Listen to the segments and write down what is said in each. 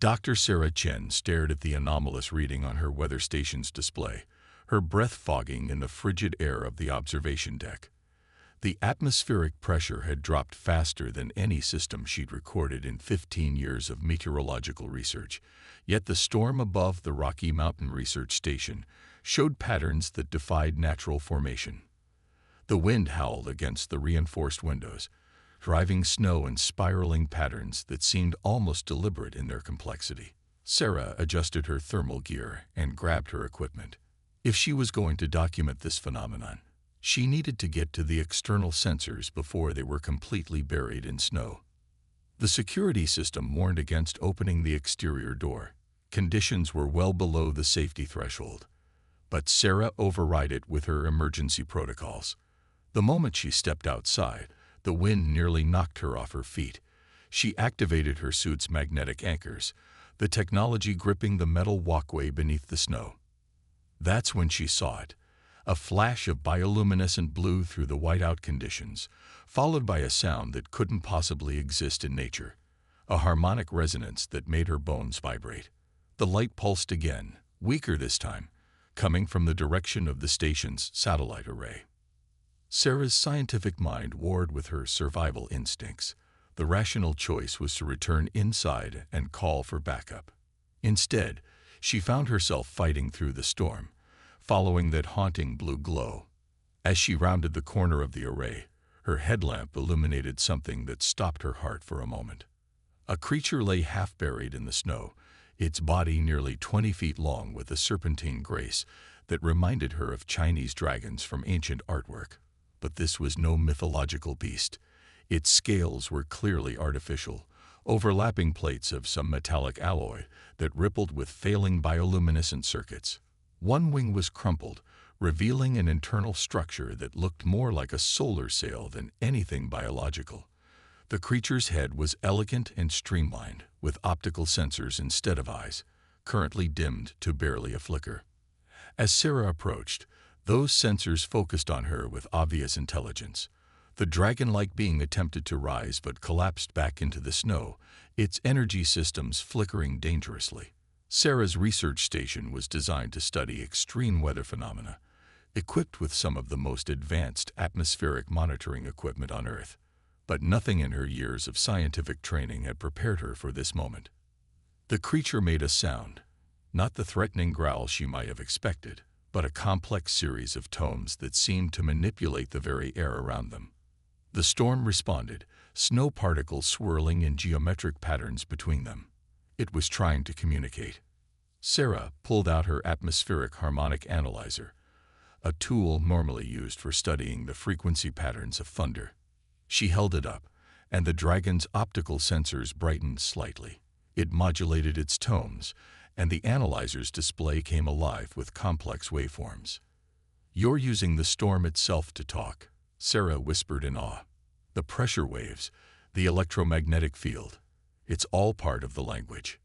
Dr. Sarah Chen stared at the anomalous reading on her weather station's display, her breath fogging in the frigid air of the observation deck. The atmospheric pressure had dropped faster than any system she'd recorded in 15 years of meteorological research, yet the storm above the Rocky Mountain Research Station showed patterns that defied natural formation. The wind howled against the reinforced windows, driving snow in spiraling patterns that seemed almost deliberate in their complexity. Sarah adjusted her thermal gear and grabbed her equipment. If she was going to document this phenomenon, she needed to get to the external sensors before they were completely buried in snow. The security system warned against opening the exterior door. Conditions were well below the safety threshold, but Sarah override it with her emergency protocols. The moment she stepped outside, the wind nearly knocked her off her feet. She activated her suit's magnetic anchors, the technology gripping the metal walkway beneath the snow. That's when she saw it. A flash of bioluminescent blue through the whiteout conditions, followed by a sound that couldn't possibly exist in nature, a harmonic resonance that made her bones vibrate. The light pulsed again, weaker this time, coming from the direction of the station's satellite array. Sarah's scientific mind warred with her survival instincts. The rational choice was to return inside and call for backup. Instead, she found herself fighting through the storm, following that haunting blue glow. As she rounded the corner of the array, her headlamp illuminated something that stopped her heart for a moment. A creature lay half buried in the snow, its body nearly 20 feet long with a serpentine grace that reminded her of Chinese dragons from ancient artwork. But this was no mythological beast. Its scales were clearly artificial, overlapping plates of some metallic alloy that rippled with failing bioluminescent circuits. One wing was crumpled, revealing an internal structure that looked more like a solar sail than anything biological. The creature's head was elegant and streamlined, with optical sensors instead of eyes, currently dimmed to barely a flicker. As Sarah approached, those sensors focused on her with obvious intelligence. The dragon-like being attempted to rise but collapsed back into the snow, its energy systems flickering dangerously. Sarah's research station was designed to study extreme weather phenomena, equipped with some of the most advanced atmospheric monitoring equipment on Earth. But nothing in her years of scientific training had prepared her for this moment. The creature made a sound, not the threatening growl she might have expected, but a complex series of tones that seemed to manipulate the very air around them. The storm responded, snow particles swirling in geometric patterns between them. It was trying to communicate. Sarah pulled out her atmospheric harmonic analyzer, a tool normally used for studying the frequency patterns of thunder. She held it up, and the dragon's optical sensors brightened slightly. It modulated its tones, and the analyzer's display came alive with complex waveforms. "You're using the storm itself to talk," Sarah whispered in awe. "The pressure waves, the electromagnetic field, it's all part of the language."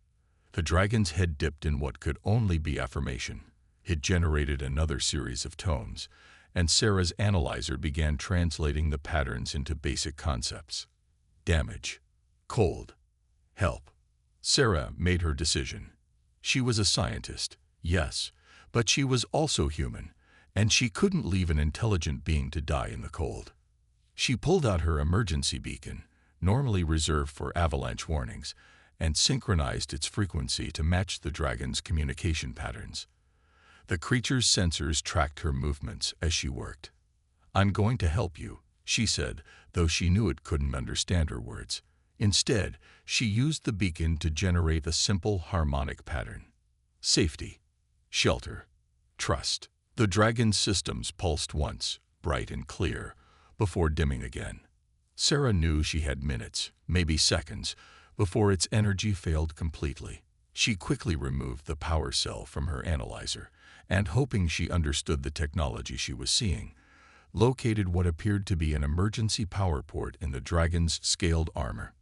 The dragon's head dipped in what could only be affirmation. It generated another series of tones, and Sarah's analyzer began translating the patterns into basic concepts. Damage, cold, help. Sarah made her decision. She was a scientist, yes, but she was also human, and she couldn't leave an intelligent being to die in the cold. She pulled out her emergency beacon, normally reserved for avalanche warnings, and synchronized its frequency to match the dragon's communication patterns. The creature's sensors tracked her movements as she worked. "I'm going to help you," she said, though she knew it couldn't understand her words. Instead, she used the beacon to generate a simple harmonic pattern. Safety, shelter, trust. The dragon's systems pulsed once, bright and clear, before dimming again. Sarah knew she had minutes, maybe seconds, before its energy failed completely. She quickly removed the power cell from her analyzer, and hoping she understood the technology she was seeing, located what appeared to be an emergency power port in the dragon's scaled armor.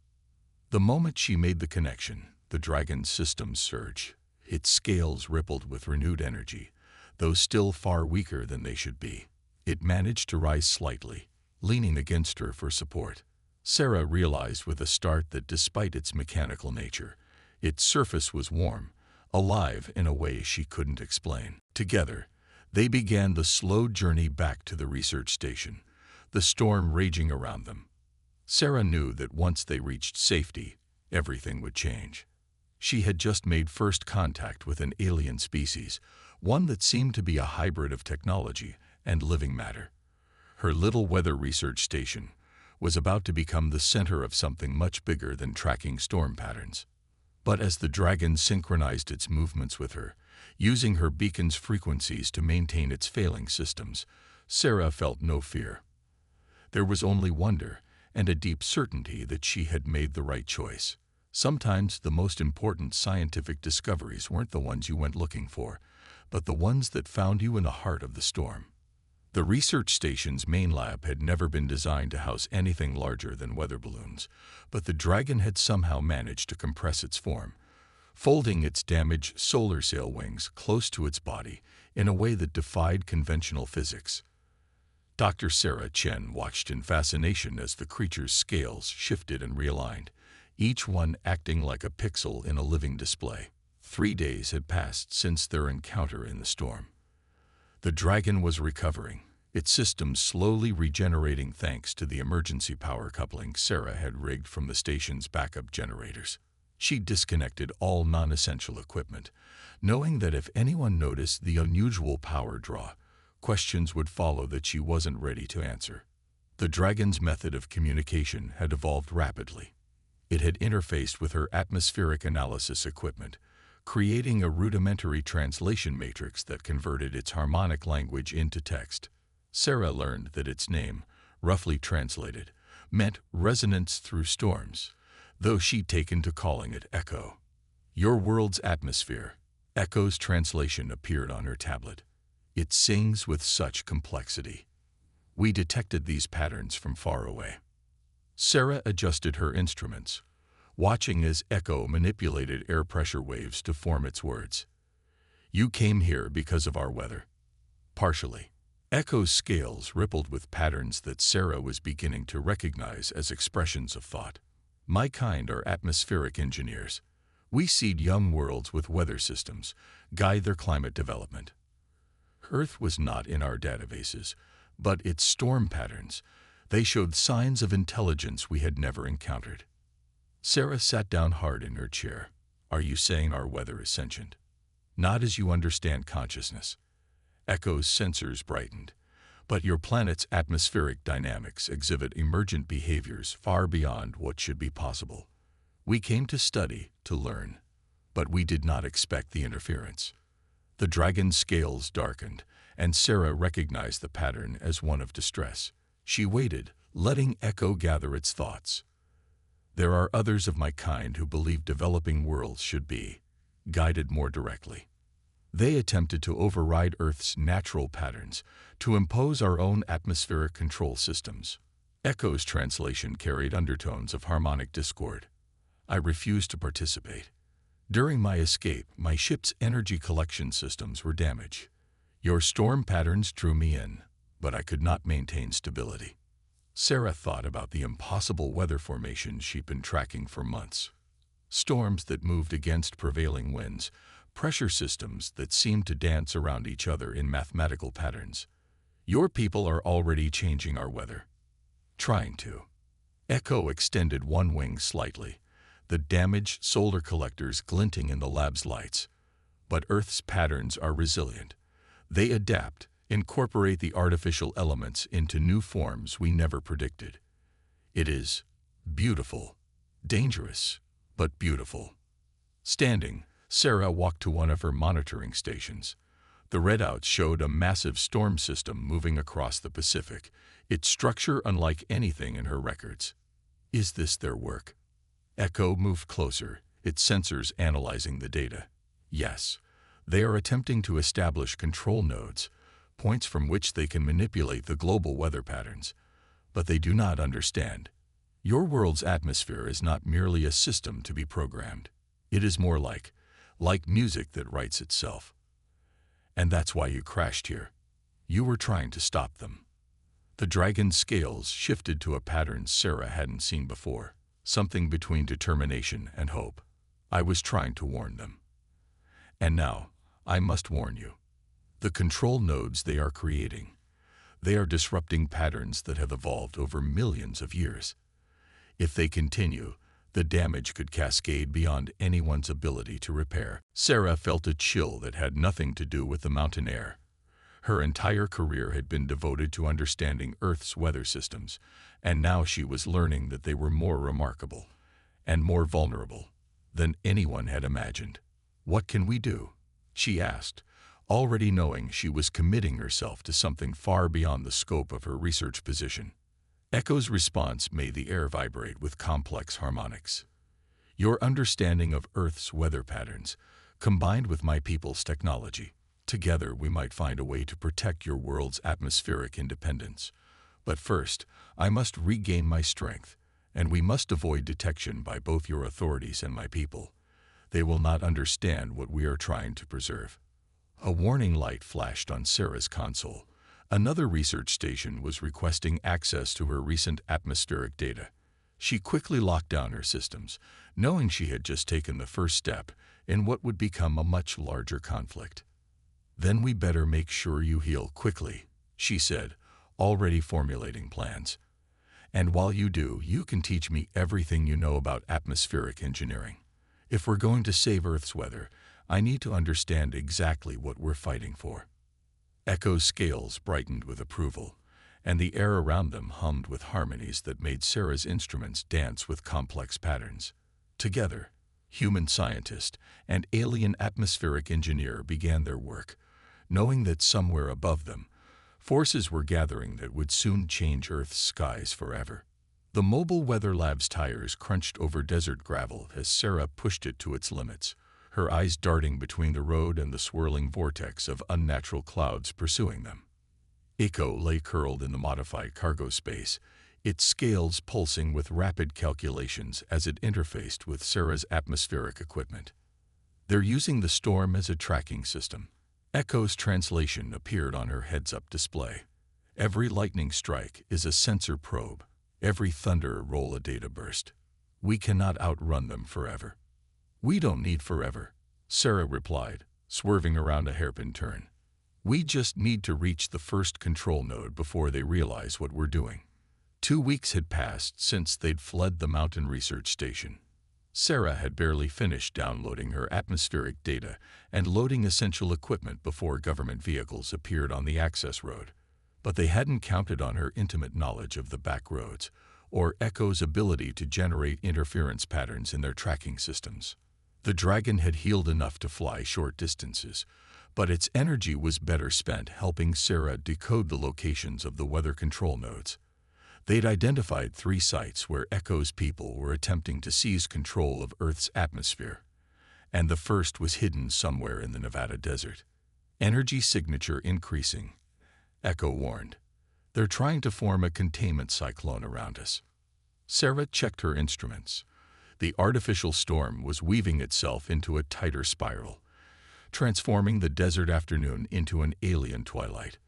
The moment she made the connection, the dragon's systems surged. Its scales rippled with renewed energy, though still far weaker than they should be. It managed to rise slightly, leaning against her for support. Sarah realized with a start that despite its mechanical nature, Its surface was warm, alive in a way she couldn't explain. Together, they began the slow journey back to the research station, the storm raging around them. Sarah knew that once they reached safety, everything would change. She had just made first contact with an alien species, one that seemed to be a hybrid of technology and living matter. Her little weather research station was about to become the center of something much bigger than tracking storm patterns. But as the dragon synchronized its movements with her, using her beacon's frequencies to maintain its failing systems, Sarah felt no fear. There was only wonder and a deep certainty that she had made the right choice. Sometimes the most important scientific discoveries weren't the ones you went looking for, but the ones that found you in the heart of the storm. The research station's main lab had never been designed to house anything larger than weather balloons, but the dragon had somehow managed to compress its form, folding its damaged solar sail wings close to its body in a way that defied conventional physics. Dr. Sarah Chen watched in fascination as the creature's scales shifted and realigned, each one acting like a pixel in a living display. 3 days had passed since their encounter in the storm. The dragon was recovering, its systems slowly regenerating thanks to the emergency power coupling Sarah had rigged from the station's backup generators. She disconnected all non-essential equipment, knowing that if anyone noticed the unusual power draw, questions would follow that she wasn't ready to answer. The dragon's method of communication had evolved rapidly. It had interfaced with her atmospheric analysis equipment, creating a rudimentary translation matrix that converted its harmonic language into text. Sarah learned that its name, roughly translated, meant resonance through storms, though she'd taken to calling it echo. Your world's atmosphere. Echo's translation appeared on her tablet. It sings with such complexity. We detected these patterns from far away. Sarah adjusted her instruments, watching as Echo manipulated air pressure waves to form its words. You came here because of our weather. Partially. Echo's scales rippled with patterns that Sarah was beginning to recognize as expressions of thought. My kind are atmospheric engineers. We seed young worlds with weather systems, guide their climate development. Earth was not in our databases, but its storm patterns, they showed signs of intelligence we had never encountered. Sarah sat down hard in her chair. Are you saying our weather is sentient? Not as you understand consciousness. Echo's sensors brightened. But your planet's atmospheric dynamics exhibit emergent behaviors far beyond what should be possible. We came to study, to learn, but we did not expect the interference. The dragon's scales darkened, and Sarah recognized the pattern as one of distress. She waited, letting Echo gather its thoughts. There are others of my kind who believe developing worlds should be guided more directly. They attempted to override Earth's natural patterns, to impose our own atmospheric control systems. Echo's translation carried undertones of harmonic discord. I refused to participate. During my escape, my ship's energy collection systems were damaged. Your storm patterns drew me in, but I could not maintain stability. Sarah thought about the impossible weather formations she'd been tracking for months. Storms that moved against prevailing winds, pressure systems that seemed to dance around each other in mathematical patterns. Your people are already changing our weather. Trying to. Echo extended one wing slightly, the damaged solar collectors glinting in the lab's lights. But Earth's patterns are resilient. They adapt, incorporate the artificial elements into new forms we never predicted. It is beautiful, dangerous, but beautiful. Standing, Sarah walked to one of her monitoring stations. The readouts showed a massive storm system moving across the Pacific, its structure unlike anything in her records. Is this their work? Echo moved closer, its sensors analyzing the data. Yes, they are attempting to establish control nodes, points from which they can manipulate the global weather patterns. But they do not understand. Your world's atmosphere is not merely a system to be programmed. It is more like music that writes itself. And that's why you crashed here. You were trying to stop them. The dragon's scales shifted to a pattern Sarah hadn't seen before, something between determination and hope. I was trying to warn them. And now, I must warn you. The control nodes they are creating, they are disrupting patterns that have evolved over millions of years. If they continue, the damage could cascade beyond anyone's ability to repair. Sarah felt a chill that had nothing to do with the mountain air. Her entire career had been devoted to understanding Earth's weather systems, and now she was learning that they were more remarkable and more vulnerable than anyone had imagined. "What can we do?" she asked, already knowing she was committing herself to something far beyond the scope of her research position. Echo's response made the air vibrate with complex harmonics. "Your understanding of Earth's weather patterns, combined with my people's technology, together we might find a way to protect your world's atmospheric independence. But first, I must regain my strength, and we must avoid detection by both your authorities and my people. They will not understand what we are trying to preserve." A warning light flashed on Sarah's console. Another research station was requesting access to her recent atmospheric data. She quickly locked down her systems, knowing she had just taken the first step in what would become a much larger conflict. "Then we better make sure you heal quickly," she said, already formulating plans. "And while you do, you can teach me everything you know about atmospheric engineering. If we're going to save Earth's weather, I need to understand exactly what we're fighting for." Echo's scales brightened with approval, and the air around them hummed with harmonies that made Sarah's instruments dance with complex patterns. Together, human scientist and alien atmospheric engineer began their work, knowing that somewhere above them, forces were gathering that would soon change Earth's skies forever. The mobile weather lab's tires crunched over desert gravel as Sarah pushed it to its limits, her eyes darting between the road and the swirling vortex of unnatural clouds pursuing them. Echo lay curled in the modified cargo space, its scales pulsing with rapid calculations as it interfaced with Sarah's atmospheric equipment. "They're using the storm as a tracking system." Echo's translation appeared on her heads-up display. "Every lightning strike is a sensor probe, every thunder roll a data burst. We cannot outrun them forever." "We don't need forever," Sarah replied, swerving around a hairpin turn. "We just need to reach the first control node before they realize what we're doing." 2 weeks had passed since they'd fled the mountain research station. Sarah had barely finished downloading her atmospheric data and loading essential equipment before government vehicles appeared on the access road. But they hadn't counted on her intimate knowledge of the back roads, or Echo's ability to generate interference patterns in their tracking systems. The Dragon had healed enough to fly short distances, but its energy was better spent helping Sarah decode the locations of the weather control nodes. They'd identified 3 sites where Echo's people were attempting to seize control of Earth's atmosphere, and the first was hidden somewhere in the Nevada desert. "Energy signature increasing," Echo warned. "They're trying to form a containment cyclone around us." Sarah checked her instruments. The artificial storm was weaving itself into a tighter spiral, transforming the desert afternoon into an alien twilight.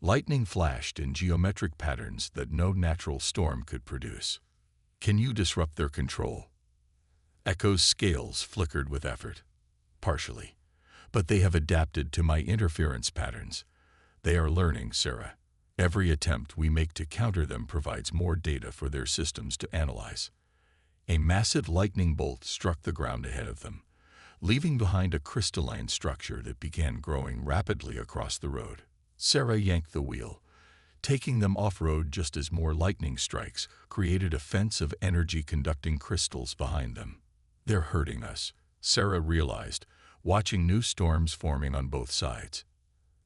Lightning flashed in geometric patterns that no natural storm could produce. "Can you disrupt their control?" Echo's scales flickered with effort. "Partially. But they have adapted to my interference patterns. They are learning, Sarah. Every attempt we make to counter them provides more data for their systems to analyze." A massive lightning bolt struck the ground ahead of them, leaving behind a crystalline structure that began growing rapidly across the road. Sarah yanked the wheel, taking them off-road just as more lightning strikes created a fence of energy-conducting crystals behind them. "They're hurting us," Sarah realized, watching new storms forming on both sides.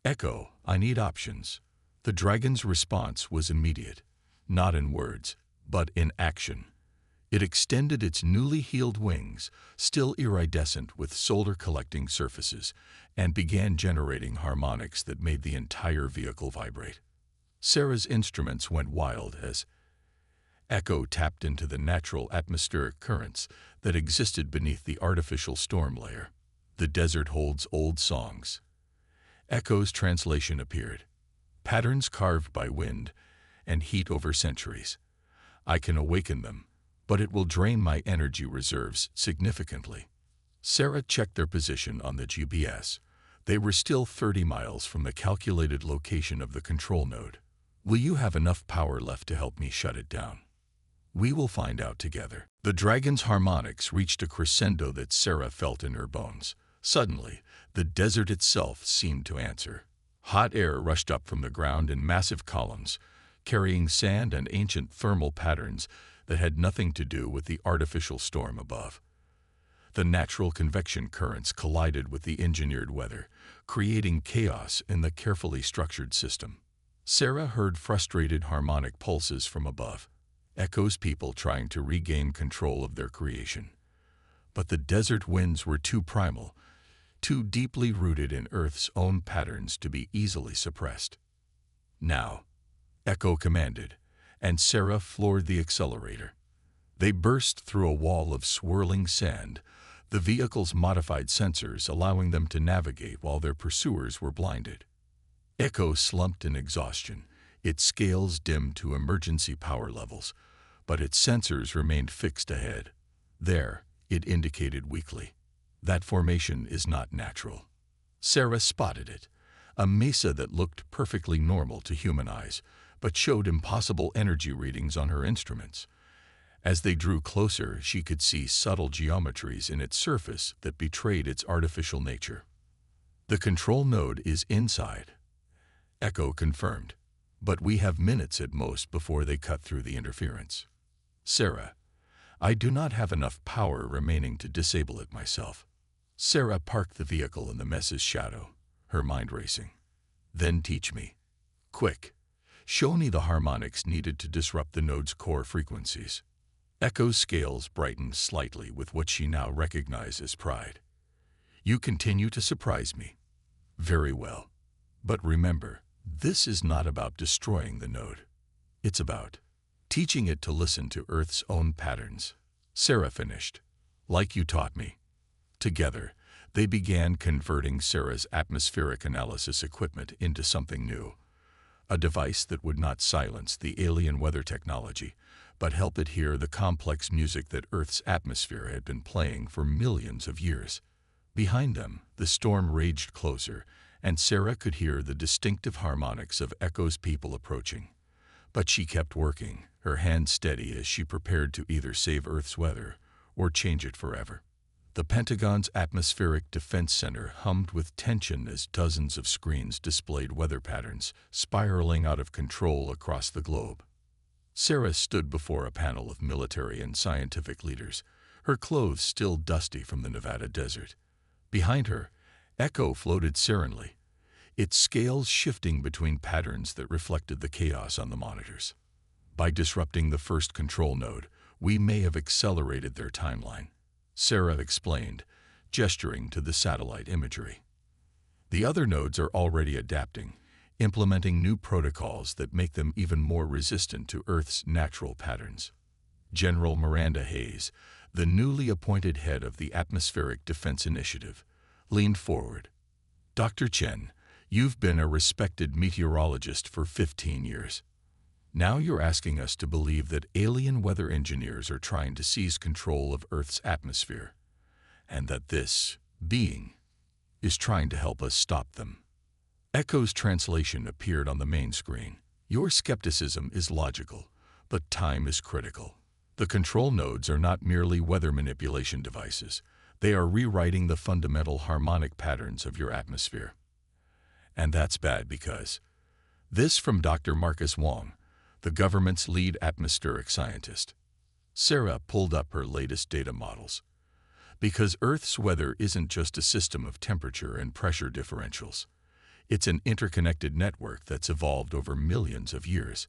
"Echo, I need options." The Dragon's response was immediate, not in words, but in action. It extended its newly healed wings, still iridescent with solder-collecting surfaces, and began generating harmonics that made the entire vehicle vibrate. Sarah's instruments went wild as Echo tapped into the natural atmospheric currents that existed beneath the artificial storm layer. "The desert holds old songs." Echo's translation appeared. "Patterns carved by wind and heat over centuries. I can awaken them, but it will drain my energy reserves significantly." Sarah checked their position on the GPS. They were still 30 miles from the calculated location of the control node. Will you have enough power left to help me shut it down? We will find out together. The dragon's harmonics reached a crescendo that Sarah felt in her bones. Suddenly, the desert itself seemed to answer. Hot air rushed up from the ground in massive columns, carrying sand and ancient thermal patterns that had nothing to do with the artificial storm above. The natural convection currents collided with the engineered weather, creating chaos in the carefully structured system. Sarah heard frustrated harmonic pulses from above, echoes people trying to regain control of their creation. But the desert winds were too primal, too deeply rooted in Earth's own patterns to be easily suppressed. Now, Echo commanded, and Sarah floored the accelerator. They burst through a wall of swirling sand, the vehicle's modified sensors allowing them to navigate while their pursuers were blinded. Echo slumped in exhaustion, its scales dimmed to emergency power levels, but its sensors remained fixed ahead. There, it indicated weakly. That formation is not natural. Sarah spotted it, a mesa that looked perfectly normal to human eyes, but showed impossible energy readings on her instruments. As they drew closer, she could see subtle geometries in its surface that betrayed its artificial nature. The control node is inside, Echo confirmed, but we have minutes at most before they cut through the interference. Sarah, I do not have enough power remaining to disable it myself. Sarah parked the vehicle in the mes's shadow, her mind racing. Then teach me. Quick. Show me the harmonics needed to disrupt the node's core frequencies. Echo's scales brightened slightly with what she now recognized as pride. You continue to surprise me. Very well. But remember, this is not about destroying the node. It's about teaching it to listen to Earth's own patterns. Sarah finished, like you taught me. Together, they began converting Sarah's atmospheric analysis equipment into something new. A device that would not silence the alien weather technology, but help it hear the complex music that Earth's atmosphere had been playing for millions of years. Behind them, the storm raged closer, and Sarah could hear the distinctive harmonics of Echo's people approaching. But she kept working, her hand steady as she prepared to either save Earth's weather or change it forever. The Pentagon's Atmospheric Defense Center hummed with tension as dozens of screens displayed weather patterns spiraling out of control across the globe. Sarah stood before a panel of military and scientific leaders, her clothes still dusty from the Nevada desert. Behind her, Echo floated serenely, its scales shifting between patterns that reflected the chaos on the monitors. By disrupting the first control node, we may have accelerated their timeline, Sarah explained, gesturing to the satellite imagery. The other nodes are already adapting, implementing new protocols that make them even more resistant to Earth's natural patterns. General Miranda Hayes, the newly appointed head of the Atmospheric Defense Initiative, leaned forward. Dr. Chen, you've been a respected meteorologist for 15 years. Now you're asking us to believe that alien weather engineers are trying to seize control of Earth's atmosphere, and that this being is trying to help us stop them. Echo's translation appeared on the main screen. Your skepticism is logical, but time is critical. The control nodes are not merely weather manipulation devices. They are rewriting the fundamental harmonic patterns of your atmosphere. And that's bad because this from Dr. Marcus Wong, the government's lead atmospheric scientist. Sarah pulled up her latest data models. Because Earth's weather isn't just a system of temperature and pressure differentials. It's an interconnected network that's evolved over millions of years.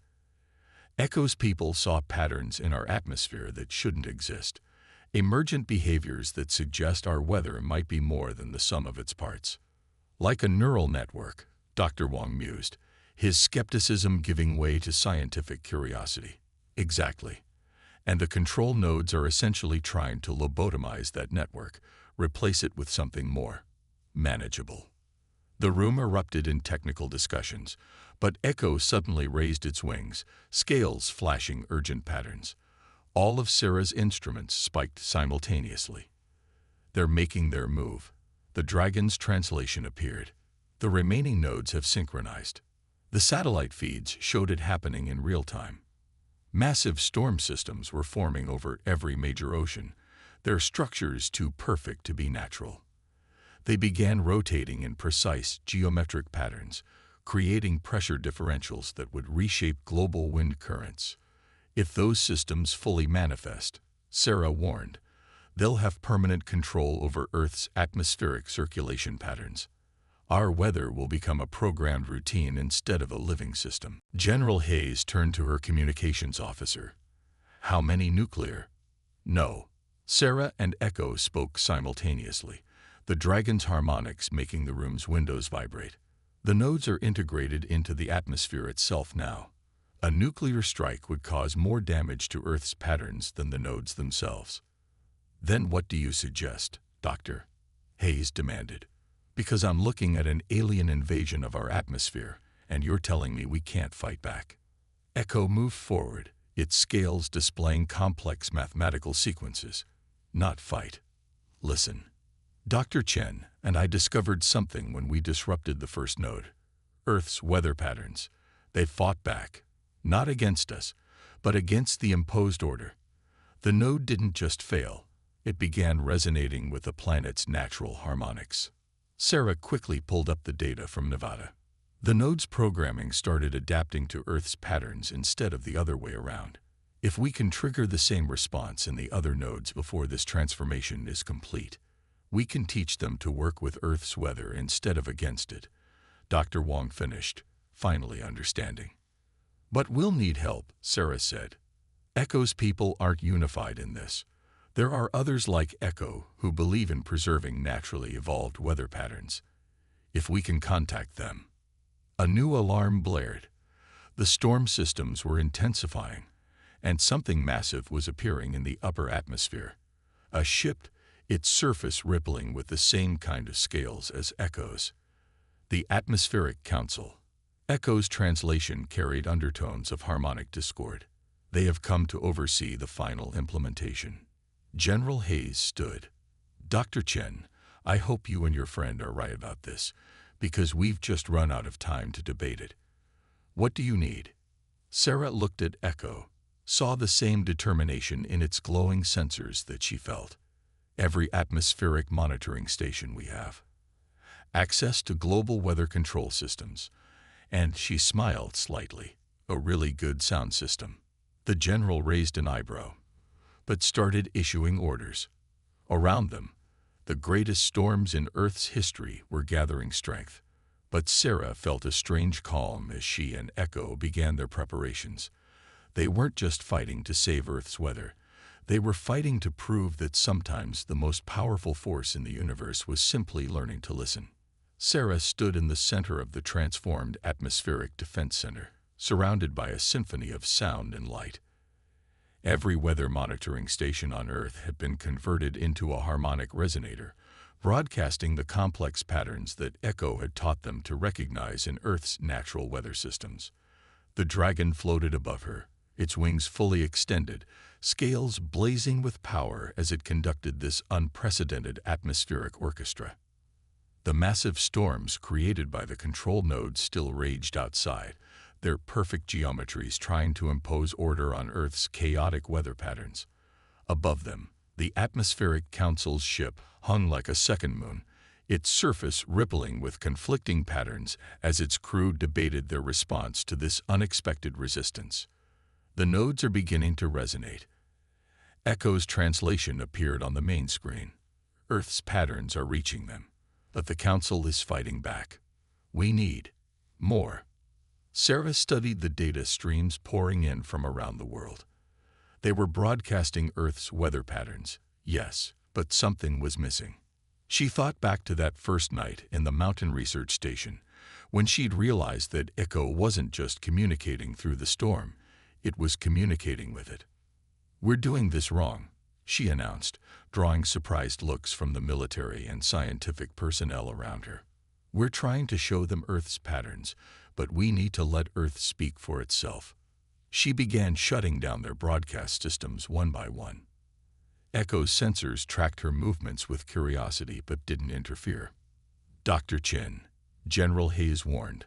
Echo's people saw patterns in our atmosphere that shouldn't exist, emergent behaviors that suggest our weather might be more than the sum of its parts. Like a neural network, Dr. Wong mused, his skepticism giving way to scientific curiosity. Exactly. And the control nodes are essentially trying to lobotomize that network, replace it with something more manageable. The room erupted in technical discussions, but Echo suddenly raised its wings, scales flashing urgent patterns. All of Sarah's instruments spiked simultaneously. They're making their move. The dragon's translation appeared. The remaining nodes have synchronized. The satellite feeds showed it happening in real time. Massive storm systems were forming over every major ocean, their structures too perfect to be natural. They began rotating in precise geometric patterns, creating pressure differentials that would reshape global wind currents. If those systems fully manifest, Sarah warned, they'll have permanent control over Earth's atmospheric circulation patterns. Our weather will become a programmed routine instead of a living system. General Hayes turned to her communications officer. How many nuclear? No. Sarah and Echo spoke simultaneously, the dragon's harmonics making the room's windows vibrate. The nodes are integrated into the atmosphere itself now. A nuclear strike would cause more damage to Earth's patterns than the nodes themselves. Then what do you suggest, Doctor? Hayes demanded. Because I'm looking at an alien invasion of our atmosphere, and you're telling me we can't fight back. Echo moved forward, its scales displaying complex mathematical sequences. Not fight. Listen. Dr. Chen and I discovered something when we disrupted the first node. Earth's weather patterns. They fought back. Not against us, but against the imposed order. The node didn't just fail. It began resonating with the planet's natural harmonics. Sarah quickly pulled up the data from Nevada. The node's programming started adapting to Earth's patterns instead of the other way around. If we can trigger the same response in the other nodes before this transformation is complete, we can teach them to work with Earth's weather instead of against it. Dr. Wong finished, finally understanding. But we'll need help, Sarah said. Echo's people aren't unified in this. There are others like Echo who believe in preserving naturally evolved weather patterns. If we can contact them. A new alarm blared. The storm systems were intensifying, and something massive was appearing in the upper atmosphere. A ship, its surface rippling with the same kind of scales as Echo's. The Atmospheric Council. Echo's translation carried undertones of harmonic discord. They have come to oversee the final implementation. General Hayes stood. Dr. Chen, I hope you and your friend are right about this, because we've just run out of time to debate it. What do you need? Sarah looked at Echo, saw the same determination in its glowing sensors that she felt. Every atmospheric monitoring station we have. Access to global weather control systems. And she smiled slightly. A really good sound system. The general raised an eyebrow, but started issuing orders. Around them, the greatest storms in Earth's history were gathering strength. But Sarah felt a strange calm as she and Echo began their preparations. They weren't just fighting to save Earth's weather. They were fighting to prove that sometimes the most powerful force in the universe was simply learning to listen. Sarah stood in the center of the transformed atmospheric defense center, surrounded by a symphony of sound and light. Every weather monitoring station on Earth had been converted into a harmonic resonator, broadcasting the complex patterns that Echo had taught them to recognize in Earth's natural weather systems. The dragon floated above her, its wings fully extended, scales blazing with power as it conducted this unprecedented atmospheric orchestra. The massive storms created by the control nodes still raged outside, their perfect geometries trying to impose order on Earth's chaotic weather patterns. Above them, the Atmospheric Council's ship hung like a second moon, its surface rippling with conflicting patterns as its crew debated their response to this unexpected resistance. The nodes are beginning to resonate. Echo's translation appeared on the main screen. Earth's patterns are reaching them, but the Council is fighting back. We need more. Sarah studied the data streams pouring in from around the world. They were broadcasting Earth's weather patterns, yes, but something was missing. She thought back to that first night in the Mountain Research Station, when she'd realized that Echo wasn't just communicating through the storm, it was communicating with it. We're doing this wrong, she announced, drawing surprised looks from the military and scientific personnel around her. We're trying to show them Earth's patterns, but we need to let Earth speak for itself. She began shutting down their broadcast systems one by one. Echo's sensors tracked her movements with curiosity but didn't interfere. Dr. Chin, General Hayes warned,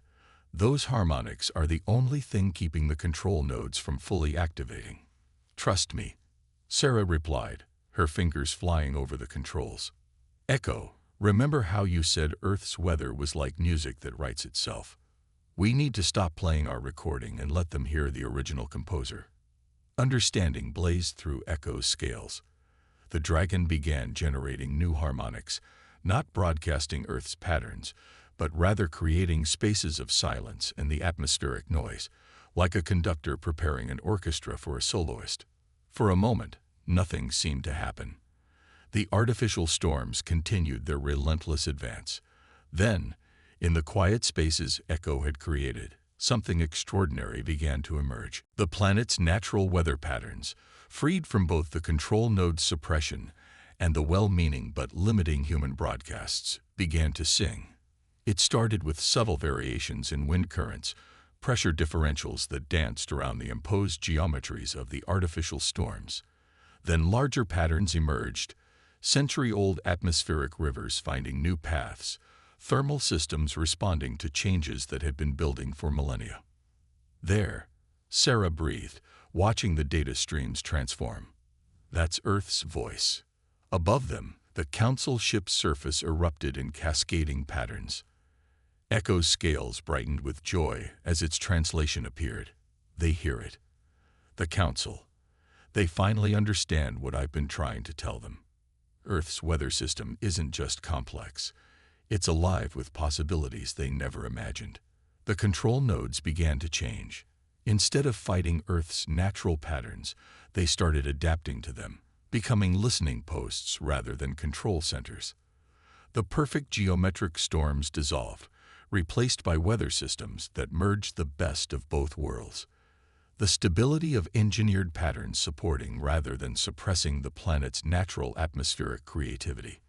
those harmonics are the only thing keeping the control nodes from fully activating. Trust me, Sarah replied, her fingers flying over the controls. Echo, remember how you said Earth's weather was like music that writes itself? We need to stop playing our recording and let them hear the original composer. Understanding blazed through Echo's scales. The dragon began generating new harmonics, not broadcasting Earth's patterns, but rather creating spaces of silence and the atmospheric noise, like a conductor preparing an orchestra for a soloist. For a moment, nothing seemed to happen. The artificial storms continued their relentless advance. Then, in the quiet spaces Echo had created, something extraordinary began to emerge. The planet's natural weather patterns, freed from both the control node's suppression and the well-meaning but limiting human broadcasts, began to sing. It started with subtle variations in wind currents, pressure differentials that danced around the imposed geometries of the artificial storms. Then larger patterns emerged, century-old atmospheric rivers finding new paths, thermal systems responding to changes that had been building for millennia. There, Sarah breathed, watching the data streams transform. That's Earth's voice. Above them, the Council ship's surface erupted in cascading patterns. Echo's scales brightened with joy as its translation appeared. They hear it. The Council. They finally understand what I've been trying to tell them. Earth's weather system isn't just complex. It's alive with possibilities they never imagined. The control nodes began to change. Instead of fighting Earth's natural patterns, they started adapting to them, becoming listening posts rather than control centers. The perfect geometric storms dissolved, replaced by weather systems that merged the best of both worlds. The stability of engineered patterns supporting rather than suppressing the planet's natural atmospheric creativity.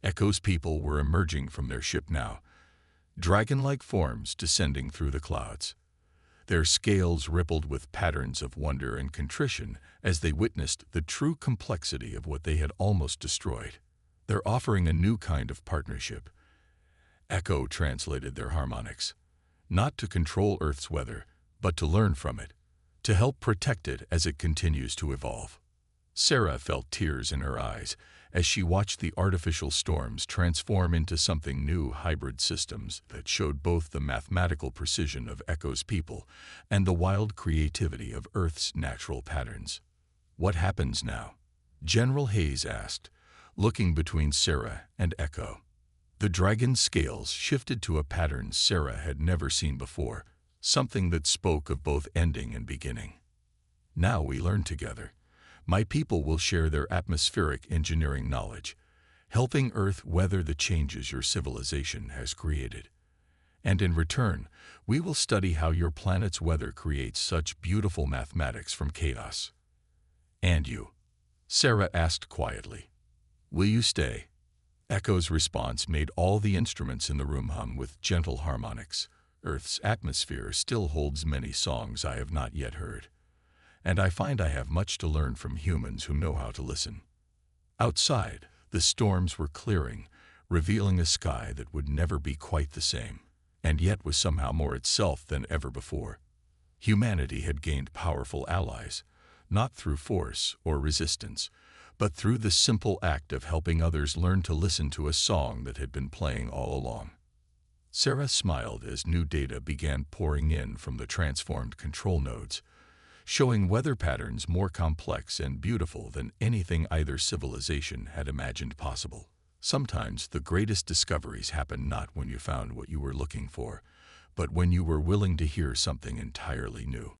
Echo's people were emerging from their ship now, dragon-like forms descending through the clouds. Their scales rippled with patterns of wonder and contrition as they witnessed the true complexity of what they had almost destroyed. They're offering a new kind of partnership. Echo translated their harmonics, not to control Earth's weather, but to learn from it, to help protect it as it continues to evolve. Sarah felt tears in her eyes as she watched the artificial storms transform into something new, hybrid systems that showed both the mathematical precision of Echo's people and the wild creativity of Earth's natural patterns. What happens now? General Hayes asked, looking between Sarah and Echo. The dragon's scales shifted to a pattern Sarah had never seen before, something that spoke of both ending and beginning. Now we learn together. My people will share their atmospheric engineering knowledge, helping Earth weather the changes your civilization has created. And in return, we will study how your planet's weather creates such beautiful mathematics from chaos. And you? Sarah asked quietly. Will you stay? Echo's response made all the instruments in the room hum with gentle harmonics. Earth's atmosphere still holds many songs I have not yet heard. And I find I have much to learn from humans who know how to listen. Outside, the storms were clearing, revealing a sky that would never be quite the same, and yet was somehow more itself than ever before. Humanity had gained powerful allies, not through force or resistance, but through the simple act of helping others learn to listen to a song that had been playing all along. Sarah smiled as new data began pouring in from the transformed control nodes, showing weather patterns more complex and beautiful than anything either civilization had imagined possible. Sometimes the greatest discoveries happen not when you found what you were looking for, but when you were willing to hear something entirely new.